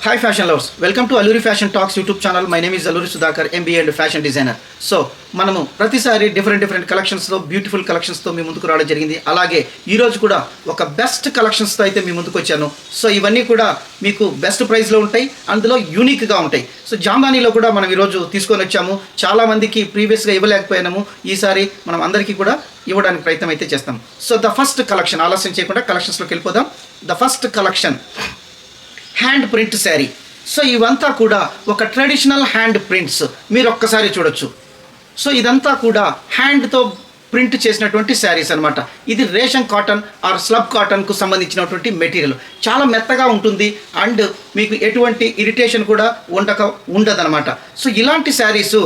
Hi fashion lovers, welcome to Alluri fashion talks YouTube channel. My name is Alluri Sudhakar, MBA and fashion designer. So మనము ప్రతిసారి different కలెక్షన్స్తో, beautiful కలెక్షన్స్తో మీ ముందుకు రావడం జరిగింది. అలాగే ఈరోజు కూడా ఒక బెస్ట్ కలెక్షన్స్తో అయితే మీ ముందుకు వచ్చాను. సో ఇవన్నీ కూడా మీకు బెస్ట్ ప్రైస్లో ఉంటాయి, అందులో యూనిక్గా ఉంటాయి. సో జామ్దానీలో కూడా మనం ఈరోజు తీసుకొని వచ్చాము. చాలామందికి ప్రీవియస్గా ఇవ్వలేకపోయాము, ఈసారి మనం అందరికీ కూడా ఇవ్వడానికి ప్రయత్నం అయితే చేస్తాం. సో ద ఫస్ట్ కలెక్షన్, ఆలస్యం చేయకుండా కలెక్షన్స్లోకి వెళ్ళిపోదాం. The first collection hand print sari. So ఇవంతా కూడా ఒక ట్రెడిషనల్ హ్యాండ్ ప్రింట్స్ మీరు ఒక్కసారి చూడొచ్చు. సో ఇదంతా కూడా హ్యాండ్తో ప్రింట్ చేసినటువంటి శారీస్ అనమాట. ఇది రేషన్ కాటన్ ఆర్ స్లబ్ కాటన్కు సంబంధించినటువంటి మెటీరియల్. చాలా మెత్తగా ఉంటుంది అండ్ మీకు ఎటువంటి ఇరిటేషన్ కూడా ఉండదనమాట. సో ఇలాంటి శారీస్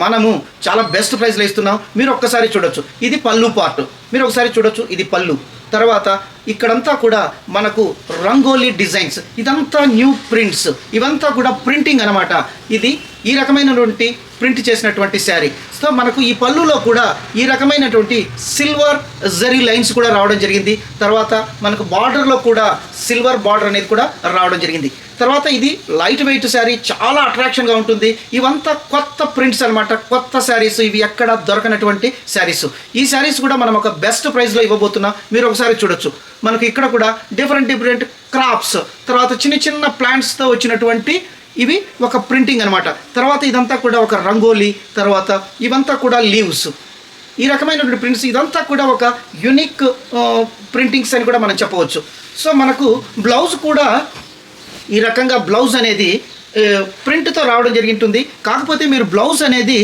మనము చాలా బెస్ట్ ప్రైస్లో ఇస్తున్నాం. మీరు ఒక్కసారి చూడొచ్చు. ఇది పళ్ళు పార్ట్, మీరు ఒకసారి చూడొచ్చు. ఇది పళ్ళు. తర్వాత ఇక్కడంతా కూడా మనకు రంగోలీ డిజైన్స్, ఇదంతా న్యూ ప్రింట్స్, ఇవంతా కూడా ప్రింటింగ్ అనమాట. ఇది ఈ రకమైనటువంటి ప్రింట్ చేసినటువంటి శారీ. సో మనకు ఈ పళ్ళులో కూడా ఈ రకమైనటువంటి సిల్వర్ జరీ లైన్స్ కూడా రావడం జరిగింది. తర్వాత మనకు బార్డర్లో కూడా సిల్వర్ బార్డర్ అనేది కూడా రావడం జరిగింది. తర్వాత ఇది లైట్ వెయిట్ శారీ, చాలా అట్రాక్షన్గా ఉంటుంది. ఇవంతా కొత్త ప్రింట్స్ అనమాట, కొత్త శారీస్. ఇవి ఎక్కడ దొరకనటువంటి శారీస్. ఈ శారీస్ కూడా మనం ఒక బెస్ట్ ప్రైస్లో ఇవ్వబోతున్నాం. మీరు ఒకసారి చూడొచ్చు. మనకు ఇక్కడ కూడా డిఫరెంట్ క్రాప్స్, తర్వాత చిన్న ప్లాంట్స్తో వచ్చినటువంటి ఇవి ఒక ప్రింటింగ్ అనమాట. తర్వాత ఇదంతా కూడా ఒక రంగోలీ, తర్వాత ఇవంతా కూడా లీవ్స్, ఈ రకమైనటువంటి ప్రింట్స్. ఇదంతా కూడా ఒక యునిక్ ప్రింటింగ్స్ అని కూడా మనం చెప్పవచ్చు. సో మనకు బ్లౌజ్ కూడా ఈ రకంగా బ్లౌజ్ అనేది ప్రింట్తో రావడం జరిగింటుంది. కాకపోతే మీరు బ్లౌజ్ అనేది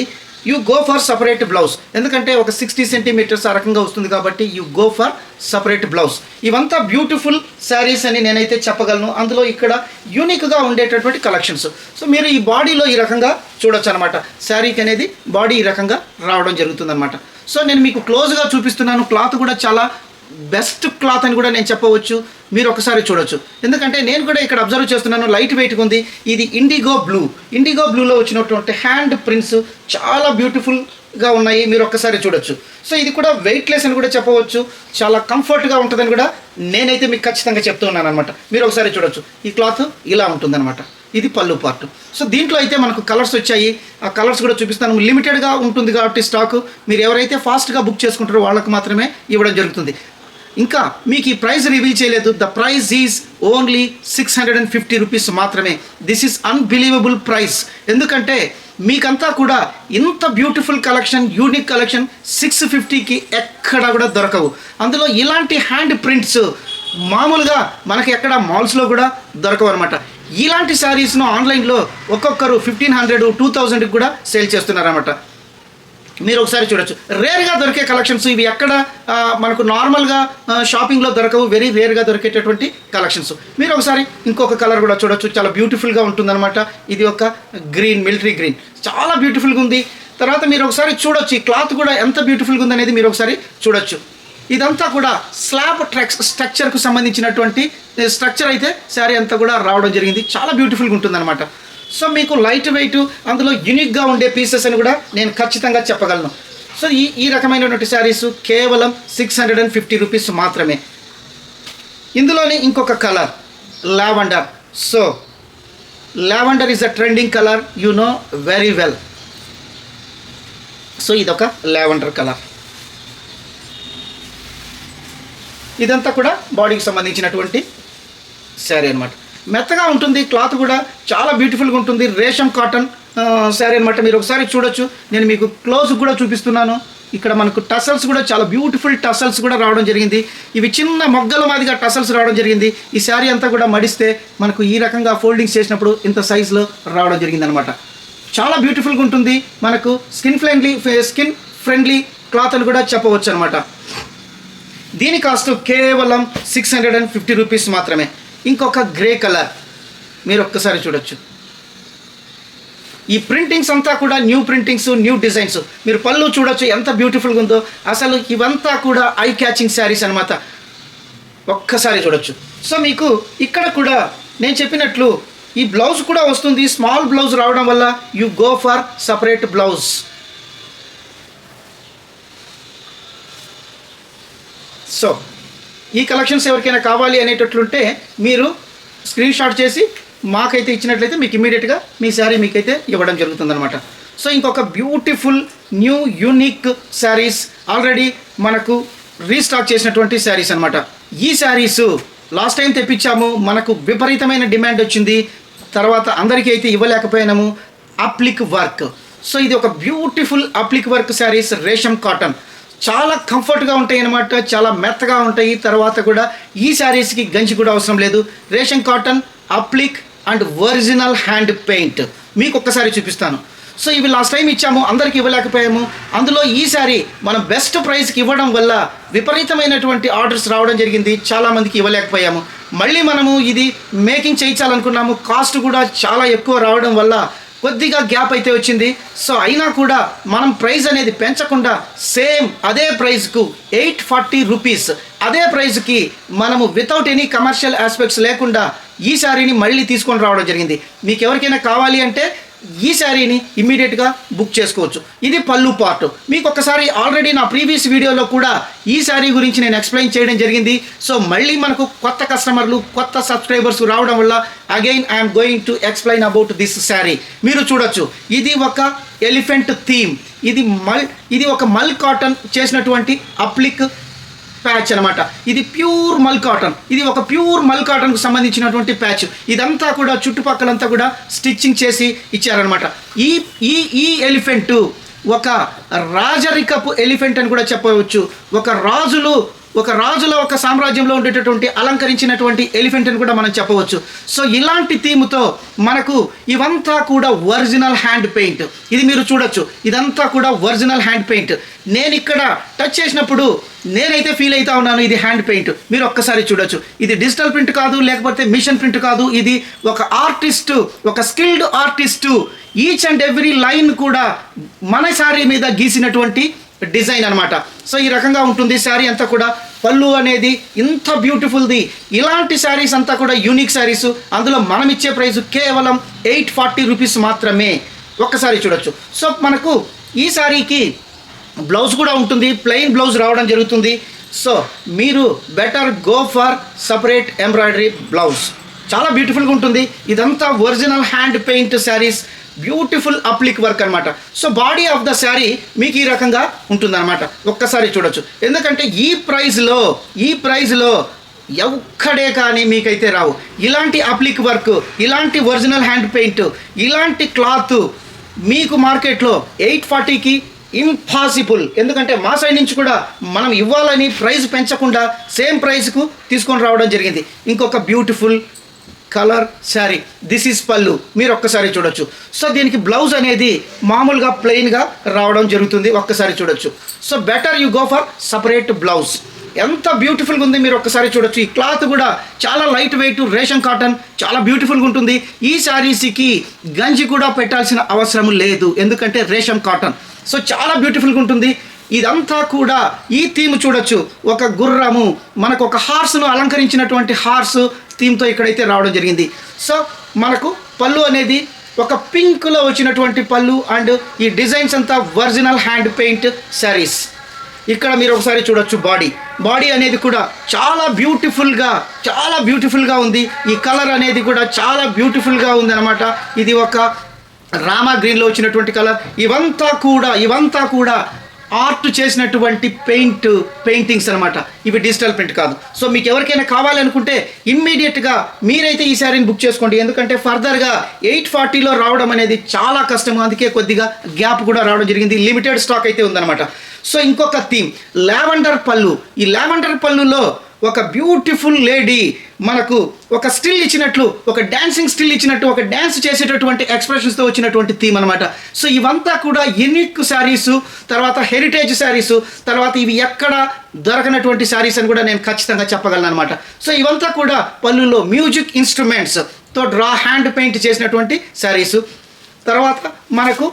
you go for separate blouse, ఎందుకంటే ఒక 60 సెంటీమీటర్స్ ఆ రకంగా వస్తుంది కాబట్టి you go for separate blouse. ఇవంతా బ్యూటిఫుల్ శారీస్ అని నేనైతే చెప్పగలను. అందులో ఇక్కడ యూనిక్గా ఉండేటటువంటి కలెక్షన్స్. సో మీరు ఈ బాడీలో ఈ రకంగా చూడొచ్చు అనమాట. శారీకి అనేది బాడీ ఈ రకంగా రావడం జరుగుతుందన్నమాట. సో నేను మీకు క్లోజ్గా చూపిస్తున్నాను. క్లాత్ కూడా చాలా బెస్ట్ క్లాత్ అని కూడా నేను చెప్పవచ్చు. మీరు ఒకసారి చూడొచ్చు. ఎందుకంటే నేను కూడా ఇక్కడ అబ్జర్వ్ చేస్తున్నాను, లైట్ వెయిట్గా ఉంది. ఇది ఇండిగో బ్లూలో వచ్చినటువంటి హ్యాండ్ ప్రింట్స్ చాలా బ్యూటిఫుల్గా ఉన్నాయి. మీరు ఒక్కసారి చూడొచ్చు. సో ఇది కూడా వెయిట్లెస్ అని కూడా చెప్పవచ్చు, చాలా కంఫర్ట్గా ఉంటుందని కూడా నేనైతే మీకు ఖచ్చితంగా చెప్తూ ఉన్నాను అనమాట. మీరు ఒకసారి చూడొచ్చు. ఈ క్లాత్ ఇలా ఉంటుందన్నమాట. ఇది పళ్ళు పార్ట్. సో దీంట్లో అయితే మనకు కలర్స్ వచ్చాయి. ఆ కలర్స్ కూడా చూపిస్తాను. లిమిటెడ్గా ఉంటుంది కాబట్టి స్టాకు, మీరు ఎవరైతే ఫాస్ట్గా బుక్ చేసుకుంటారో వాళ్ళకి మాత్రమే ఇవ్వడం జరుగుతుంది. ఇంకా మీకు ఈ ప్రైస్ రివీల్ చేయలేదు. The price is only 650 rupees మాత్రమే. This is unbelievable price. ఎందుకంటే మీకంతా కూడా ఇంత బ్యూటిఫుల్ కలెక్షన్, యూనిక్ కలెక్షన్ 650కి ఎక్కడా కూడా దొరకవు. అందులో ఇలాంటి హ్యాండ్ ప్రింట్స్ మామూలుగా మనకి ఎక్కడ మాల్స్లో కూడా దొరకవు అనమాట. ఇలాంటి శారీస్ను ఆన్లైన్లో ఒక్కొక్కరు 1500, 2000కి కూడా సేల్ చేస్తున్నారన్నమాట. మీరు ఒకసారి చూడొచ్చు. రేర్గా దొరికే కలెక్షన్స్ ఇవి. ఎక్కడ మనకు నార్మల్గా షాపింగ్లో దొరకవు, వెరీ రేర్గా దొరికేటటువంటి కలెక్షన్స్. మీరు ఒకసారి ఇంకొక కలర్ కూడా చూడొచ్చు. చాలా బ్యూటిఫుల్గా ఉంటుందన్నమాట. ఇది ఒక గ్రీన్, మిలిటరీ గ్రీన్, చాలా బ్యూటిఫుల్గా ఉంది. తర్వాత మీరు ఒకసారి చూడొచ్చు. ఈ క్లాత్ కూడా ఎంత బ్యూటిఫుల్గా ఉందనేది మీరు ఒకసారి చూడొచ్చు. ఇదంతా కూడా స్లాబ్ స్ట్రక్చర్కు సంబంధించినటువంటి స్ట్రక్చర్ అయితే శారీ అంతా కూడా రావడం జరిగింది. చాలా బ్యూటిఫుల్గా ఉంటుందన్నమాట. సో మీకు లైట్ వెయిట్, అందులో యూనిక్గా ఉండే పీసెస్ అని కూడా నేను ఖచ్చితంగా చెప్పగలను. సో ఈ రకమైనటువంటి శారీస్ కేవలం 650 రూపీస్ మాత్రమే. ఇందులోనే ఇంకొక colour lavender. So lavender is a trending colour, you know very well. So ఇదొక లావెండర్ కలర్. ఇదంతా కూడా బాడీకి సంబంధించినటువంటి శారీ అనమాట. మెత్తగా ఉంటుంది, క్లాత్ కూడా చాలా బ్యూటిఫుల్గా ఉంటుంది. రేషం కాటన్ శారీ అనమాట. మీరు ఒకసారి చూడొచ్చు. నేను మీకు క్లోజ్ కూడా చూపిస్తున్నాను. ఇక్కడ మనకు టసల్స్ కూడా చాలా బ్యూటిఫుల్ టసల్స్ కూడా రావడం జరిగింది. ఇవి చిన్న మొగ్గల మాదిగా టసల్స్ రావడం జరిగింది. ఈ శారీ అంతా కూడా మడిస్తే మనకు ఈ రకంగా ఫోల్డింగ్స్ చేసినప్పుడు ఇంత సైజులో రావడం జరిగింది అనమాట. చాలా బ్యూటిఫుల్గా ఉంటుంది. మనకు స్కిన్ ఫ్రెండ్లీ క్లాత్ అని కూడా చెప్పవచ్చు అనమాట. దీని కాస్ట్ కేవలం 650 రూపీస్ మాత్రమే. ఇంకొక గ్రే కలర్ మీరు ఒక్కసారి చూడొచ్చు. ఈ ప్రింటింగ్స్ అంతా కూడా న్యూ ప్రింటింగ్స్, న్యూ డిజైన్స్. మీరు పళ్ళు చూడొచ్చు ఎంత బ్యూటిఫుల్గా ఉందో. అసలు ఇవంతా కూడా ఐ క్యాచింగ్ శారీస్ అనమాట. ఒక్కసారి చూడొచ్చు. సో మీకు ఇక్కడ కూడా నేను చెప్పినట్లు ఈ బ్లౌజ్ కూడా వస్తుంది. స్మాల్ బ్లౌజ్ రావడం వల్ల you go for separate blouse. So ఈ కలెక్షన్స్ ఎవరికైనా కావాలి అనేటట్లుంటే మీరు స్క్రీన్ షాట్ చేసి మాకైతే ఇచ్చినట్లయితే మీకు ఇమీడియట్గా మీ శారీ మీకైతే ఇవ్వడం జరుగుతుందన్నమాట. సో ఇంకొక beautiful new unique saris already మనకు రీస్టాక్ చేసినటువంటి శారీస్ అనమాట. ఈ శారీస్ లాస్ట్ టైం తెప్పించాము, మనకు విపరీతమైన డిమాండ్ వచ్చింది, తర్వాత అందరికీ అయితే ఇవ్వలేకపోయినాము. అప్లిక్ వర్క్. సో ఇది ఒక బ్యూటిఫుల్ అప్లిక్ వర్క్ శారీస్, రేషం కాటన్, చాలా కంఫర్ట్గా ఉంటాయి అన్నమాట, చాలా మెత్తగా ఉంటాయి. తర్వాత కూడా ఈ శారీస్కి గంజి కూడా అవసరం లేదు. రేషం cotton, applique and original hand paint మీకు ఒక్కసారి చూపిస్తాను. సో ఇవి లాస్ట్ టైం ఇచ్చాము, అందరికి ఇవ్వలేకపోయాము. అందులో ఈ శారీ మనం బెస్ట్ ప్రైస్కి ఇవ్వడం వల్ల విపరీతమైనటువంటి ఆర్డర్స్ రావడం జరిగింది, చాలామందికి ఇవ్వలేకపోయాము. మళ్ళీ మనము ఇది మేకింగ్ చేయించాలనుకున్నాము, కాస్ట్ కూడా చాలా ఎక్కువ రావడం వల్ల కొద్దిగా గ్యాప్ అయితే వచ్చింది. సో అయినా కూడా మనం ప్రైస్ అనేది పెంచకుండా సేమ్ అదే ప్రైస్కు 840 రూపీస్, అదే ప్రైస్కి మనము వితౌట్ ఎనీ కమర్షియల్ ఆస్పెక్ట్స్ లేకుండా ఈ శారీని మళ్ళీ తీసుకొని రావడం జరిగింది. మీకు ఎవరికైనా కావాలి అంటే ఈ శారీని ఇమ్మీడియట్గా బుక్ చేసుకోవచ్చు. ఇది పళ్ళు పార్ట్. మీకు ఒకసారి ఆల్రెడీ నా ప్రీవియస్ వీడియోలో కూడా ఈ శారీ గురించి నేను ఎక్స్ప్లెయిన్ చేయడం జరిగింది. సో మళ్ళీ మనకు కొత్త కస్టమర్లు, కొత్త సబ్స్క్రైబర్స్ రావడం వల్ల again I'm going to explain about this sari. మీరు చూడొచ్చు, ఇది ఒక ఎలిఫెంట్ థీమ్, ఇది ఒక మల్ కాటన్ చేసినటువంటి అప్లిక్ ప్యాచ్ అనమాట. ఇది ప్యూర్ మల్ కాటన్, ఇది ఒక ప్యూర్ మల్ కాటన్కు సంబంధించినటువంటి ప్యాచ్. ఇదంతా కూడా చుట్టుపక్కలంతా కూడా స్టిచ్చింగ్ చేసి ఇచ్చారనమాట. ఈ ఎలిఫెంట్ ఒక రాజరికపు ఎలిఫెంట్ అని కూడా చెప్పవచ్చు. ఒక రాజుల ఒక సామ్రాజ్యంలో ఉండేటటువంటి అలంకరించినటువంటి ఎలిఫెంట్ అని కూడా మనం చెప్పవచ్చు. సో ఇలాంటి థీమ్తో మనకు ఇవంతా కూడా ఒరిజినల్ హ్యాండ్ పెయింట్. ఇది మీరు చూడొచ్చు, ఇదంతా కూడా ఒరిజినల్ హ్యాండ్ పెయింట్. నేను ఇక్కడ టచ్ చేసినప్పుడు నేనైతే ఫీల్ అవుతా ఉన్నాను ఇది హ్యాండ్ పెయింట్. మీరు ఒక్కసారి చూడొచ్చు, ఇది డిజిటల్ ప్రింట్ కాదు, లేకపోతే మిషన్ ప్రింట్ కాదు. ఇది ఒక ఆర్టిస్టు, ఒక skilled artist each and every line కూడా మన శారీ మీద గీసినటువంటి డిజైన్ అనమాట. సో ఈ రకంగా ఉంటుంది శారీ అంతా కూడా. పళ్ళు అనేది ఇంత బ్యూటిఫుల్ది. ఇలాంటి శారీస్ అంతా కూడా యూనిక్ శారీస్. అందులో మనం ఇచ్చే ప్రైస్ కేవలం 840 రూపీస్ మాత్రమే. ఒక్కసారి చూడొచ్చు. సో మనకు ఈ శారీకి బ్లౌజ్ కూడా ఉంటుంది, ప్లెయిన్ బ్లౌజ్ రావడం జరుగుతుంది. సో మీరు better go for separate embroidery blouse, చాలా బ్యూటిఫుల్గా ఉంటుంది. ఇదంతా original hand paint saris, beautiful applique work అనమాట. So body of the sari మీకు ఈ రకంగా ఉంటుందన్నమాట. ఒక్కసారి చూడొచ్చు. ఎందుకంటే ఈ ప్రైజ్లో ఎక్కడే కానీ మీకైతే రావు ఇలాంటి అప్లిక్ వర్క్, ఇలాంటి ఒరిజినల్ హ్యాండ్ పెయింట్, ఇలాంటి క్లాత్ మీకు మార్కెట్లో 840కి ఇంపాసిబుల్. ఎందుకంటే మా సైడ్ నుంచి కూడా మనం ఇవ్వాలని ప్రైస్ పెంచకుండా సేమ్ ప్రైస్కు తీసుకొని రావడం జరిగింది. ఇంకొక beautiful colour sari, this is పళ్ళు. మీరు ఒక్కసారి చూడొచ్చు. సో దీనికి బ్లౌజ్ అనేది మామూలుగా ప్లెయిన్గా రావడం జరుగుతుంది. ఒక్కసారి చూడొచ్చు. So better you go for separate blouse. ఎంత బ్యూటిఫుల్గా ఉంది మీరు ఒక్కసారి చూడొచ్చు. ఈ క్లాత్ కూడా చాలా లైట్ వెయిట్ రేషన్ కాటన్, చాలా బ్యూటిఫుల్గా ఉంటుంది. ఈ శారీస్కి గంజి కూడా పెట్టాల్సిన అవసరం లేదు, ఎందుకంటే రేషన్ కాటన్. సో చాలా బ్యూటిఫుల్గా ఉంటుంది. ఇదంతా కూడా ఈ థీమ్ చూడొచ్చు. ఒక గుర్రము, మనకు ఒక హార్స్ను అలంకరించినటువంటి హార్స్ థీమ్తో ఇక్కడైతే రావడం జరిగింది. సో మనకు పళ్ళు అనేది ఒక పింక్లో వచ్చినటువంటి పళ్ళు అండ్ ఈ డిజైన్స్ అంతా ఒరిజినల్ హ్యాండ్ పెయింట్ శారీస్. ఇక్కడ మీరు ఒకసారి చూడొచ్చు. బాడీ అనేది కూడా చాలా బ్యూటిఫుల్గా ఉంది. ఈ కలర్ అనేది కూడా చాలా బ్యూటిఫుల్గా ఉంది అనమాట. ఇది ఒక రామా గ్రీన్లో వచ్చినటువంటి కలర్. ఇవంతా కూడా ఆర్ట్ చేసినటువంటి పెయింటింగ్స్ అనమాట. ఇవి డిజిటల్ ప్రింట్ కాదు. సో మీకు ఎవరికైనా కావాలనుకుంటే ఇమ్మీడియట్గా మీరైతే ఈ శారీని బుక్ చేసుకోండి. ఎందుకంటే ఫర్దర్గా 840లో రావడం అనేది చాలా కష్టం, అందుకే కొద్దిగా గ్యాప్ కూడా రావడం జరిగింది. లిమిటెడ్ స్టాక్ అయితే ఉందన్నమాట. సో ఇంకొక థీమ్ లావెండర్ పళ్ళు. ఈ లావెండర్ పళ్ళులో ఒక బ్యూటిఫుల్ లేడీ మనకు ఒక స్టిల్ ఇచ్చినట్లు, ఒక డాన్సింగ్ స్టిల్ ఇచ్చినట్టు, ఒక డ్యాన్స్ చేసేటటువంటి ఎక్స్ప్రెషన్స్తో వచ్చినటువంటి థీమ్ అనమాట. సో ఇవంతా కూడా యూనిక్ శారీసు, తర్వాత హెరిటేజ్ శారీసు, తర్వాత ఇవి ఎక్కడ దొరకనటువంటి శారీస్ అని కూడా నేను ఖచ్చితంగా చెప్పగలను అనమాట. సో ఇవంతా కూడా పళ్ళులో మ్యూజిక్ ఇన్స్ట్రుమెంట్స్తో హ్యాండ్ పెయింట్ చేసినటువంటి శారీసు. తర్వాత మనకు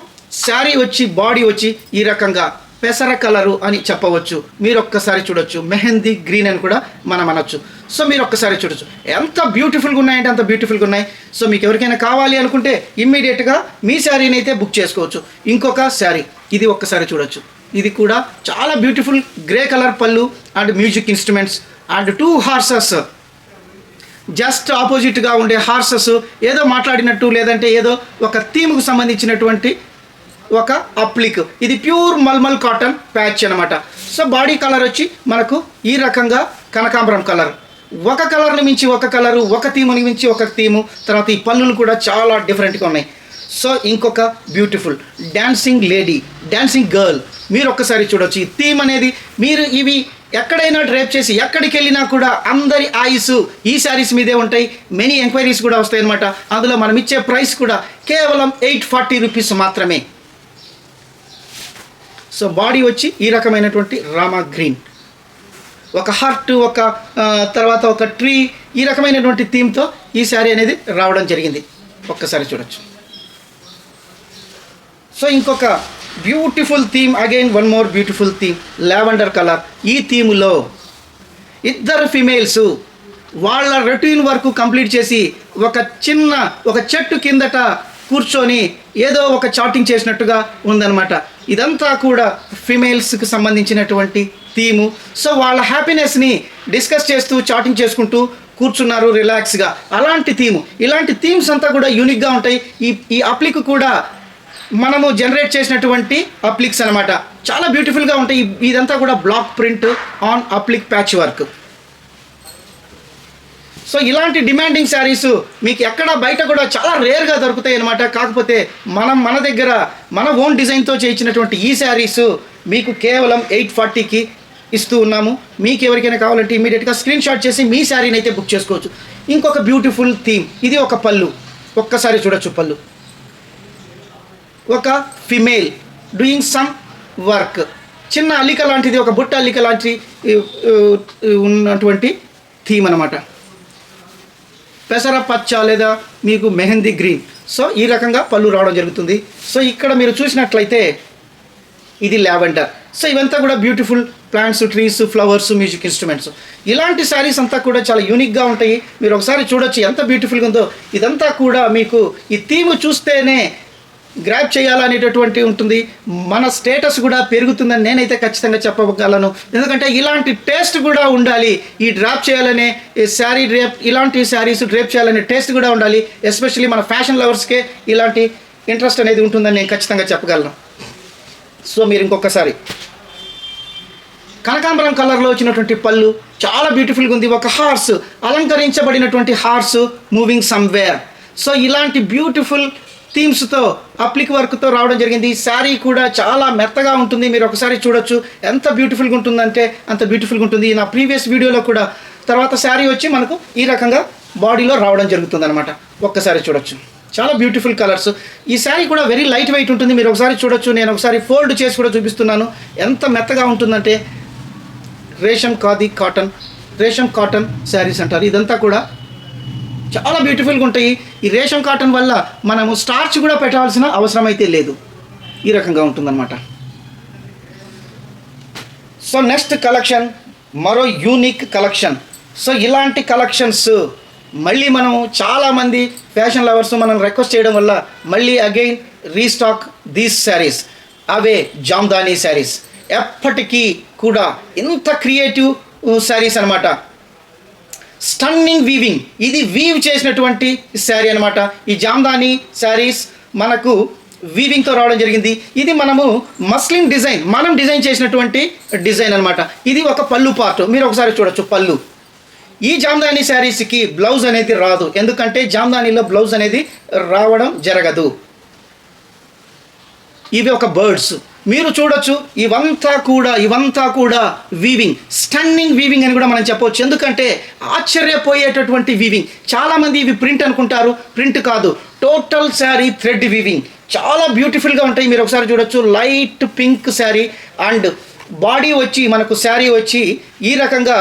శారీ వచ్చి బాడీ వచ్చి ఈ రకంగా పెసర కలరు అని చెప్పవచ్చు. మీరు ఒక్కసారి చూడొచ్చు. మెహందీ గ్రీన్ అని కూడా మనం అనొచ్చు. సో మీరు ఒక్కసారి చూడొచ్చు. ఎంత బ్యూటిఫుల్గా ఉన్నాయంటే అంత బ్యూటిఫుల్గా ఉన్నాయి. సో మీకు ఎవరికైనా కావాలి అనుకుంటే ఇమ్మీడియట్గా మీ శారీని అయితే బుక్ చేసుకోవచ్చు. ఇంకొక శారీ, ఇది ఒక్కసారి చూడొచ్చు. ఇది కూడా చాలా బ్యూటిఫుల్ గ్రే కలర్ పళ్ళు and music instruments and 2 horses. Just ఆపోజిట్గా ఉండే హార్సెస్ ఏదో మాట్లాడినట్టు, లేదంటే ఏదో ఒక థీమ్కు సంబంధించినటువంటి ఒక అప్లిక్. ఇది ప్యూర్ మల్మల్ కాటన్ ప్యాచ్ అనమాట. సో బాడీ కలర్ వచ్చి మనకు ఈ రకంగా కనకాంబరం కలర్, ఒక కలర్ని మించి ఒక కలరు, ఒక థీముని మించి ఒక థీము. తర్వాత ఈ పళ్ళులు కూడా చాలా డిఫరెంట్గా ఉన్నాయి. సో ఇంకొక beautiful dancing lady, dancing girl మీరు ఒక్కసారి చూడొచ్చు. ఈ థీమ్ అనేది మీరు ఇవి ఎక్కడైనా డ్రైప్ చేసి ఎక్కడికి వెళ్ళినా కూడా అందరి ఐస్ ఈ శారీస్ మీదే ఉంటాయి. మెనీ ఎంక్వైరీస్ కూడా వస్తాయి అనమాట. అందులో మనం ఇచ్చే ప్రైస్ కూడా కేవలం 840 రూపీస్ మాత్రమే. సో బాడీ వచ్చి ఈ రకమైనటువంటి రామా గ్రీన్, ఒక హార్ట్, ఒక తర్వాత ఒక ట్రీ, ఈ రకమైనటువంటి థీమ్తో ఈ శారీ అనేది రావడం జరిగింది. ఒక్కసారి చూడొచ్చు. సో ఇంకొక beautiful theme, again one more beautiful theme, lavender colour. ఈ థీములో ఇద్దరు ఫిమేల్స్ వాళ్ళ రొటీన్ వర్క్ కంప్లీట్ చేసి ఒక చెట్టు కిందట కూర్చొని ఏదో ఒక చాటింగ్ చేసినట్టుగా ఉందన్నమాట. ఇదంతా కూడా ఫిమేల్స్కి సంబంధించినటువంటి థీము. సో వాళ్ళ హ్యాపీనెస్ని డిస్కస్ చేస్తూ చాటింగ్ చేసుకుంటూ కూర్చున్నారు రిలాక్స్గా. అలాంటి థీము, ఇలాంటి థీమ్స్ అంతా కూడా యూనిక్గా ఉంటాయి. ఈ అప్లిక్ కూడా మనము జనరేట్ చేసినటువంటి అప్లిక్స్ అనమాట. చాలా బ్యూటిఫుల్గా ఉంటాయి. ఇదంతా కూడా block print on applique patch work. So ఇలాంటి డిమాండింగ్ శారీస్ మీకు ఎక్కడ బయట కూడా చాలా రేర్గా దొరుకుతాయి అనమాట. కాకపోతే మన దగ్గర మన ఓన్ డిజైన్తో చేయించినటువంటి ఈ శారీస్ మీకు కేవలం 840కి ఇస్తూ ఉన్నాము. మీకు ఎవరికైనా కావాలంటే ఇమీడియట్గా స్క్రీన్ షాట్ చేసి మీ శారీని అయితే బుక్ చేసుకోవచ్చు. ఇంకొక బ్యూటిఫుల్ థీమ్, ఇది ఒక పళ్ళు. ఒక్కసారి చూడొచ్చు పళ్ళు. ఒక ఫిమేల్ డూయింగ్ సమ్ వర్క్, చిన్న అల్లిక లాంటిది, ఒక బుట్ట అల్లిక లాంటి ఉన్నటువంటి థీమ్ అనమాట. పెసర పచ్చ లేదా మీకు మెహందీ గ్రీన్. సో ఈ రకంగా పళ్ళు రావడం జరుగుతుంది. సో ఇక్కడ మీరు చూసినట్లయితే ఇది లావెండర్. సో ఇవంతా కూడా beautiful plants, trees, flowers, music instruments. ఇలాంటి శారీస్ అంతా కూడా చాలా యూనిక్గా ఉంటాయి. మీరు ఒకసారి చూడొచ్చు ఎంత బ్యూటిఫుల్గా ఉందో. ఇదంతా కూడా మీకు ఈ థీమ్ చూస్తేనే గ్రాప్ చేయాలనేటటువంటి ఉంటుంది. మన స్టేటస్ కూడా పెరుగుతుందని నేనైతే ఖచ్చితంగా చెప్పగలను. ఎందుకంటే ఇలాంటి టేస్ట్ కూడా ఉండాలి. ఈ డ్రాప్ చేయాలనే శారీ డ్రేప్, ఇలాంటి శారీస్ డ్రేప్ చేయాలనే టేస్ట్ కూడా ఉండాలి. ఎస్పెషల్లీ మన ఫ్యాషన్ లవర్స్కే ఇలాంటి ఇంట్రెస్ట్ అనేది ఉంటుందని నేను ఖచ్చితంగా చెప్పగలను. సో మీరు ఇంకొకసారి కనకాంబరం కలర్లో వచ్చినటువంటి పళ్ళు చాలా బ్యూటిఫుల్గా ఉంది. ఒక హార్స్, అలంకరించబడినటువంటి హార్స్ మూవింగ్ సమ్వేర్. సో ఇలాంటి బ్యూటిఫుల్ థీమ్స్తో అప్లిక్ వర్క్తో రావడం జరిగింది. ఈ శారీ కూడా చాలా మెత్తగా ఉంటుంది. మీరు ఒకసారి చూడొచ్చు ఎంత బ్యూటిఫుల్గా ఉంటుందంటే అంత బ్యూటిఫుల్గా ఉంటుంది. నా ప్రీవియస్ వీడియోలో కూడా. తర్వాత శారీ వచ్చి మనకు ఈ రకంగా బాడీలో రావడం జరుగుతుంది అనమాట. ఒక్కసారి చూడొచ్చు, చాలా బ్యూటిఫుల్ కలర్స్. ఈ శారీ కూడా వెరీ లైట్ వెయిట్ ఉంటుంది. మీరు ఒకసారి చూడొచ్చు. నేను ఒకసారి ఫోల్డ్ చేసి కూడా చూపిస్తున్నాను ఎంత మెత్తగా ఉంటుందంటే. రేషం కాటన్ శారీస్ అంటారు. ఇదంతా కూడా చాలా బ్యూటిఫుల్గా ఉంటాయి. ఈ రేషం కాటన్ వల్ల మనము స్టార్చ్ కూడా పెట్టాల్సిన అవసరం అయితే లేదు. ఈ రకంగా ఉంటుందన్నమాట. సో నెక్స్ట్ కలెక్షన్ మరో యూనిక్ కలెక్షన్. సో ఇలాంటి కలెక్షన్స్ మళ్ళీ మనం చాలామంది ఫ్యాషన్ లవర్స్ మనం రిక్వెస్ట్ చేయడం వల్ల మళ్ళీ అగైన్ రీస్టాక్ దీస్ శారీస్. అవే జామ్దానీ శారీస్. ఎప్పటికీ కూడా ఇంత క్రియేటివ్ శారీస్ అనమాట. స్టన్నింగ్ వీవింగ్, ఇది వీవ్ చేసినటువంటి శారీ అనమాట. ఈ జామ్దానీ శారీస్ మనకు వీవింగ్తో రావడం జరిగింది. ఇది మనము మస్లిన్ డిజైన్, మనం డిజైన్ చేసినటువంటి డిజైన్ అనమాట. ఇది ఒక పళ్ళు పార్ట్. మీరు ఒకసారి చూడొచ్చు పళ్ళు. ఈ జామ్దానీ శారీస్కి బ్లౌజ్ అనేది రాదు. ఎందుకంటే జామ్దానీలో బ్లౌజ్ అనేది రావడం జరగదు. ఇవి ఒక బర్డ్స్. మీరు చూడొచ్చు ఇవంతా కూడా వీవింగ్, స్టన్నింగ్ వీవింగ్ అని కూడా మనం చెప్పవచ్చు. ఎందుకంటే ఆశ్చర్యపోయేటటువంటి వీవింగ్. చాలామంది ఇవి ప్రింట్ అనుకుంటారు, ప్రింట్ కాదు, టోటల్ శారీ థ్రెడ్ వీవింగ్. చాలా బ్యూటిఫుల్గా ఉంటాయి. మీరు ఒకసారి చూడొచ్చు. Light pink sari and body వచ్చి మనకు శారీ వచ్చి ఈ రకంగా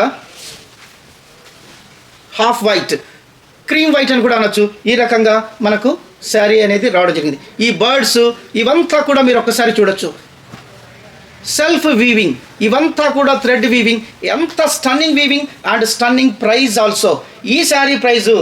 హాఫ్ వైట్, క్రీమ్ వైట్ అని కూడా అనొచ్చు. ఈ రకంగా మనకు శారీ అనేది రావడం జరిగింది. ఈ బర్డ్స్ ఇవంతా కూడా మీరు ఒక్కసారి చూడొచ్చు. సెల్ఫ్ వీవింగ్, ఇవంతా కూడా థ్రెడ్ వీవింగ్. ఎంత stunning weaving and stunning price also. ఈ శారీ ప్రైజు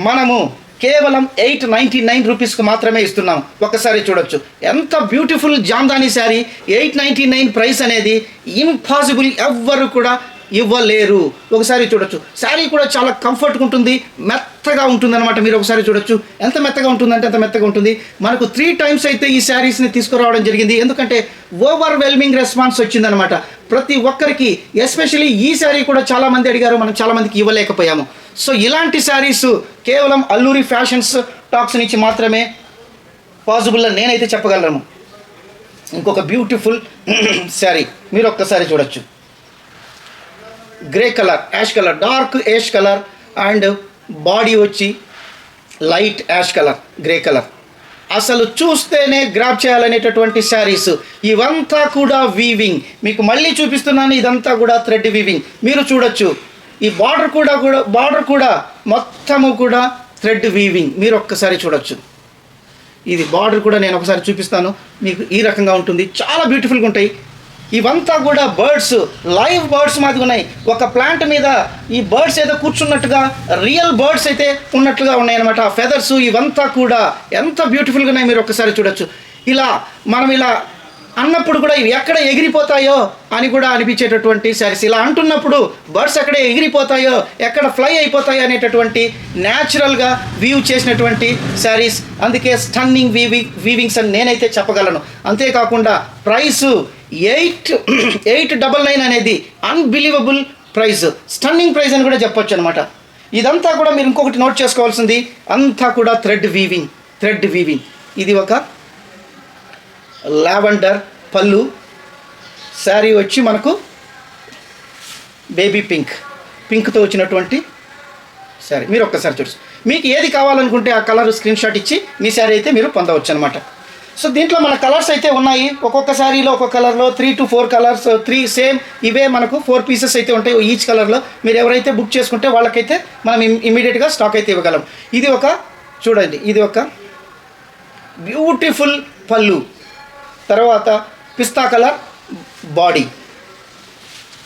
మనము కేవలం 899 రూపీస్కి మాత్రమే ఇస్తున్నాం. ఒకసారి చూడొచ్చు ఎంత బ్యూటిఫుల్ జామ్దానీ శారీ. 899 ప్రైస్ అనేది ఇంపాసిబుల్. ఎవ్వరు కూడా ఇవ్వలేరు. ఒకసారి చూడొచ్చు, శారీ కూడా చాలా కంఫర్ట్గా ఉంటుంది, మెత్తగా ఉంటుంది అనమాట. మీరు ఒకసారి చూడొచ్చు ఎంత మెత్తగా ఉంటుందంటే అంత మెత్తగా ఉంటుంది. మనకు 3 times అయితే ఈ శారీస్ని తీసుకురావడం జరిగింది, ఎందుకంటే ఓవర్వెల్మింగ్ రెస్పాన్స్ వచ్చిందనమాట ప్రతి ఒక్కరికి. ఎస్పెషల్లీ ఈ శారీ కూడా చాలామంది అడిగారు, మనం చాలామందికి ఇవ్వలేకపోయాము. సో ఇలాంటి శారీస్ కేవలం అల్లూరి ఫ్యాషన్స్ టాక్స్ నుంచి మాత్రమే పాసిబుల్ అని నేనైతే చెప్పగలను. ఇంకొక బ్యూటిఫుల్ శారీ మీరు ఒక్కసారి చూడొచ్చు, grey colour, ash colour, dark ash colour and body వచ్చి light ash colour, grey colour. అసలు చూస్తేనే గ్రాప్ చేయాలనేటటువంటి శారీస్. ఇవంతా కూడా వీవింగ్, మీకు మళ్ళీ చూపిస్తున్నాను, ఇదంతా కూడా థ్రెడ్ వీవింగ్. మీరు చూడొచ్చు ఈ బార్డర్ కూడా మొత్తము కూడా థ్రెడ్ వీవింగ్. మీరు ఒక్కసారి చూడొచ్చు, ఇది బార్డర్ కూడా నేను ఒకసారి చూపిస్తాను మీకు. ఈ రకంగా ఉంటుంది, చాలా బ్యూటిఫుల్గా ఉంటాయి. ఇవంతా కూడా బర్డ్స్, లైవ్ బర్డ్స్ మాదిరి ఉన్నాయి. ఒక ప్లాంట్ మీద ఈ బర్డ్స్ ఏదో కూర్చున్నట్టుగా, రియల్ బర్డ్స్ అయితే ఉన్నట్లుగా ఉన్నాయన్నమాట. ఆ ఫెదర్స్ ఇవంతా కూడా ఎంత బ్యూటిఫుల్గా ఉన్నాయి, మీరు ఒక్కసారి చూడొచ్చు. మనం ఇలా అన్నప్పుడు కూడా ఇవి ఎక్కడ ఎగిరిపోతాయో అని కూడా అనిపించేటటువంటి శారీస్. ఇలా అంటున్నప్పుడు బర్డ్స్ ఎక్కడ ఎగిరిపోతాయో, ఎక్కడ ఫ్లై అయిపోతాయో అనేటటువంటి న్యాచురల్గా వీవ్ చేసినటువంటి శారీస్. అందుకే స్టన్నింగ్ వీవింగ్స్ అని నేనైతే చెప్పగలను. అంతేకాకుండా ప్రైసు 899 అనేది అన్బిలీవబుల్ ప్రైస్, స్టన్నింగ్ ప్రైస్ అని కూడా చెప్పొచ్చు అనమాట. ఇదంతా కూడా మీరు ఇంకొకటి నోట్ చేసుకోవాల్సింది, అంతా కూడా థ్రెడ్ వీవింగ్. ఇది ఒక లావెండర్ పళ్ళు, శారీ వచ్చి మనకు బేబీ పింక్తో వచ్చినటువంటి శారీ. మీరు ఒక్కసారి చూడచ్చు, మీకు ఏది కావాలనుకుంటే ఆ కలర్ స్క్రీన్ షాట్ ఇచ్చి మీ శారీ అయితే మీరు పొందవచ్చు అనమాట. సో దీంట్లో మన కలర్స్ అయితే ఉన్నాయి, ఒక్కొక్క శారీలో ఒక్కొక్క కలర్లో 3 to 4 కలర్స్, 3 సేమ్ ఇవే మనకు 4 పీసెస్ అయితే ఉంటాయి ఈచ్ కలర్లో. మీరు ఎవరైతే బుక్ చేసుకుంటే వాళ్ళకైతే మనం ఇమీడియట్గా స్టాక్ అయితే ఇవ్వగలం. ఇది ఒక చూడండి, ఇది ఒక బ్యూటిఫుల్ పళ్ళు, తర్వాత పిస్తా కలర్ బాడీ.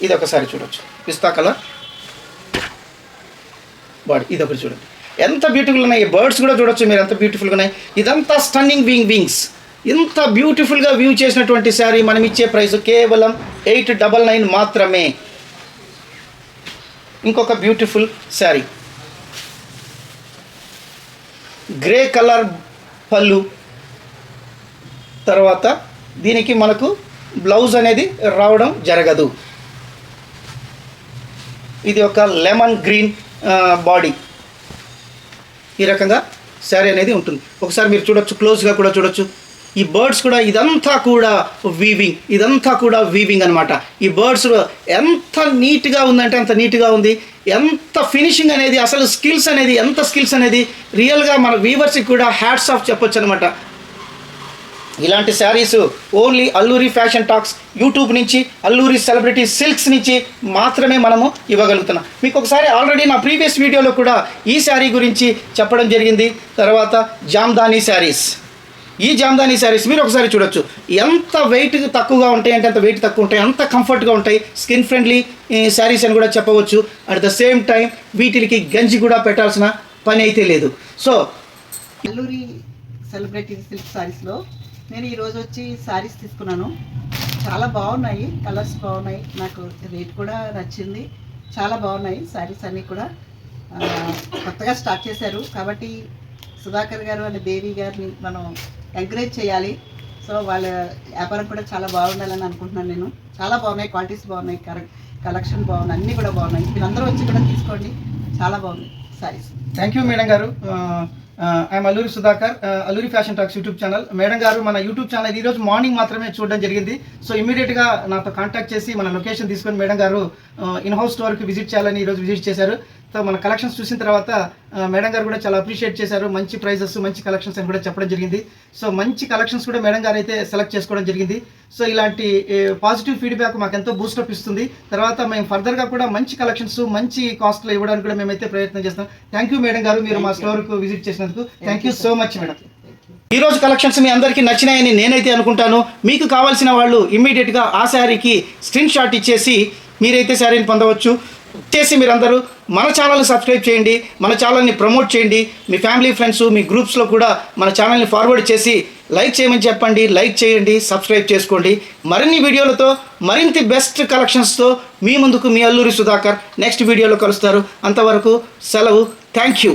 ఇది ఒకసారి చూడొచ్చు, పిస్తా కలర్ బాడీ. ఇది ఒకటి చూడండి ఎంత బ్యూటిఫుల్ ఉన్నాయి. బర్డ్స్ కూడా చూడొచ్చు మీరు ఎంత బ్యూటిఫుల్గా ఉన్నాయి. ఇదంతా స్టన్నింగ్ వింగ్స్. ఇంత బ్యూటిఫుల్గా వ్యూ చేసినటువంటి శారీ మనం ఇచ్చే ప్రైస్ కేవలం 899 మాత్రమే. ఇంకొక బ్యూటిఫుల్ శారీ, గ్రే కలర్ పళ్ళు, తర్వాత దీనికి మనకు బ్లౌజ్ అనేది రావడం జరగదు. ఇది ఒక లెమన్ గ్రీన్ బాడీ. ఈ రకంగా శారీ అనేది ఉంటుంది. ఒకసారి మీరు చూడొచ్చు, క్లోజ్గా కూడా చూడొచ్చు. ఈ బర్డ్స్ కూడా ఇదంతా కూడా వీవింగ్ అనమాట. ఈ బర్డ్స్ ఎంత నీట్గా ఉందంటే అంత నీట్గా ఉంది. ఎంత ఫినిషింగ్ అనేది, అసలు ఎంత స్కిల్స్ అనేది రియల్గా మన వీవర్స్కి కూడా హ్యాట్స్ ఆఫ్ చెప్పొచ్చు అనమాట. ఇలాంటి saris only Alluri fashion talks YouTube నుంచి, అల్లూరి సెలబ్రిటీ సిల్క్స్ నుంచి మాత్రమే మనము ఇవ్వగలుగుతున్నాం. మీకు ఒకసారి ఆల్రెడీ నా ప్రీవియస్ వీడియోలో కూడా ఈ శారీ గురించి చెప్పడం జరిగింది. తర్వాత జామ్దానీ శారీస్, ఈ జామ్దానీ శారీస్ మీరు ఒకసారి చూడొచ్చు. ఎంత వెయిట్ తక్కువగా ఉంటాయి అంటే అంత వెయిట్ తక్కువ ఉంటాయి, అంత కంఫర్ట్గా ఉంటాయి. స్కిన్ ఫ్రెండ్లీ శారీస్ అని కూడా చెప్పవచ్చు. అట్ ద సేమ్ టైం వీటికి గంజి కూడా పెట్టాల్సిన పని అయితే లేదు. సో అల్లూరి సెలబ్రిటీ సిల్క్ శారీస్లో నేను ఈరోజు వచ్చి శారీస్ తీసుకున్నాను. చాలా బాగున్నాయి, కలర్స్ బాగున్నాయి, నాకు రేట్ కూడా నచ్చింది. చాలా బాగున్నాయి శారీస్ అన్నీ కూడా. కొత్తగా స్టార్ట్ చేశారు కాబట్టి సుధాకర్ గారు అండ్ దేవి గారిని మనం ఎంకరేజ్ చేయాలి. సో వాళ్ళ వ్యాపారం కూడా చాలా బాగుండాలని అనుకుంటున్నాను నేను. చాలా బాగున్నాయి, క్వాలిటీస్ బాగున్నాయి, కలెక్షన్ బాగున్నాయి, అన్నీ కూడా బాగున్నాయి. మీరందరూ వచ్చి కూడా తీసుకోండి, చాలా బాగున్నాయి శారీస్. థ్యాంక్ యూ మేడం గారు. I'm Alluri Sudhakar, Alluri fashion talks YouTube channel. Madam గారు మన యూట్యూబ్ ఛానల్ ఈరోజు మార్నింగ్ మాత్రమే చూడడం జరిగింది. సో ఇమీడియట్గా నాతో కాంటాక్ట్ చేసి మన లొకేషన్ తీసుకొని మేడం గారు ఇన్-హౌస్ స్టోర్కి విజిట్ చేయాలని ఈరోజు విజిట్ చేశారు. సో మన కలెక్షన్స్ చూసిన తర్వాత మేడం గారు కూడా చాలా అప్రిషియేట్ చేశారు. మంచి ప్రైజెస్, మంచి కలెక్షన్స్ అని కూడా చెప్పడం జరిగింది. సో మంచి కలెక్షన్స్ కూడా మేడం గారు అయితే సెలెక్ట్ చేసుకోవడం జరిగింది. సో ఇలాంటి పాజిటివ్ ఫీడ్బ్యాక్ మాకు ఎంతో బూస్టప్ ఇస్తుంది. తర్వాత మేము ఫర్దర్గా కూడా మంచి కలెక్షన్స్, మంచి కాస్ట్లో ఇవ్వడానికి కూడా మేమైతే ప్రయత్నం చేస్తాం. థ్యాంక్ యూ మేడం గారు, మీరు మా స్టోర్కు విజిట్ చేసినందుకు. Thank you so much madam. ఈరోజు కలెక్షన్స్ మీ అందరికీ నచ్చినాయని నేనైతే అనుకుంటాను. మీకు కావాల్సిన వాళ్ళు ఇమ్మీడియట్గా ఆ శారీకి స్క్రీన్ షాట్ ఇచ్చేసి మీరైతే శారీని పొందవచ్చు. చేసి మీరందరూ మన ఛానల్ని సబ్స్క్రైబ్ చేయండి, మన ఛానల్ని ప్రమోట్ చేయండి, మీ ఫ్యామిలీ ఫ్రెండ్స్ మీ గ్రూప్స్లో కూడా మన ఛానల్ని ఫార్వర్డ్ చేసి లైక్ చేయమని చెప్పండి. లైక్ చేయండి, సబ్స్క్రైబ్ చేసుకోండి. మరిన్ని వీడియోలతో మరింత బెస్ట్ కలెక్షన్స్తో మీ ముందుకు మీ అల్లూరి సుధాకర్ నెక్స్ట్ వీడియోలో కలుస్తారు. అంతవరకు సెలవు. Thank you.